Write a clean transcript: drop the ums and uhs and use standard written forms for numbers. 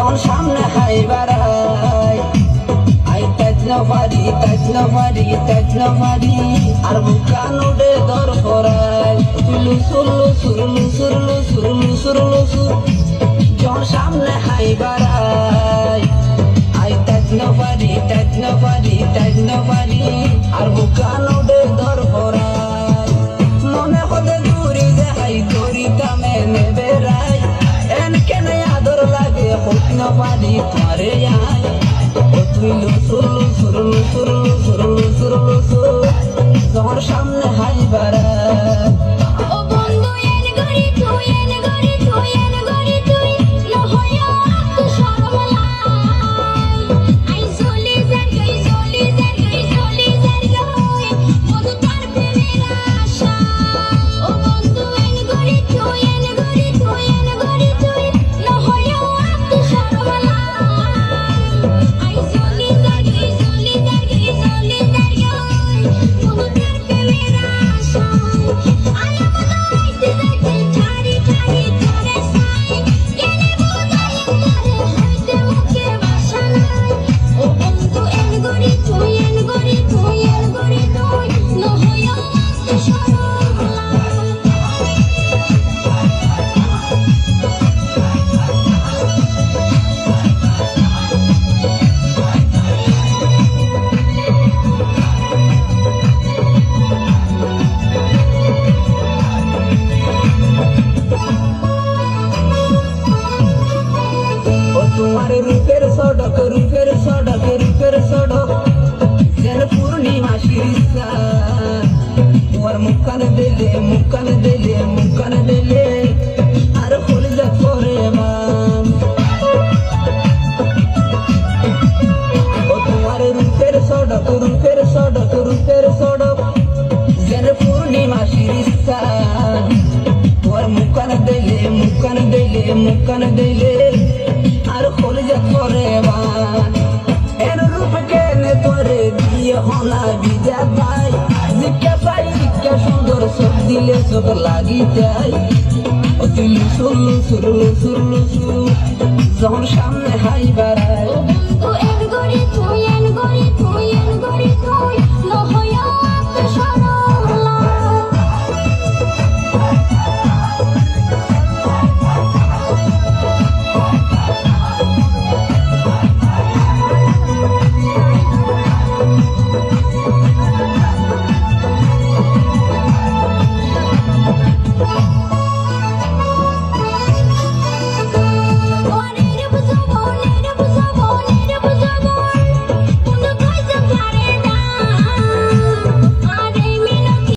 যখন সামনে হাই বাড়াই আই তাজনা ফারি আর বুকান উড়ে দর করাই সুরলু সুর যখন সামনে হাই বাড়াই আই তাজনা ফারি আর বুকান উড়ে দর করাই মনে হতে দূরি যাই দড়ি কামে নেবে রাই এন কেন আদর লাগে হতে না পারি তোমারে আই তুই সুরলু তোমার সামনে হাই বাড়াই ও বন্ধু এন গরি তুই নহয়া তো শরমলাই আই জলি জারগাই মধু তার প্রেমের আশা ও বন্ধু এন গরি তুই নহয়া তো শরমলাই আই জলি জারগাই মধু তার প্রেমের আশা তোমার রূপের সড়ক যেন পূর্ণিমা শিরিষা তোমার মুখান দিলে আর হলে যা করে মান ও তোমার রূপের সড়ক যেন পূর্ণিমা শিরিষা তোমার মুখান দিলে আর হলে যা করে মান এর রূপ কেনে তোরে দিয়ে হলা বিজা ভাই জিজ্ঞা পাই জিজ্ঞা সুন্দর সব দিলে সব লাগি যায় ও তুই সুরলু যখন সামনে হাই বাড়াই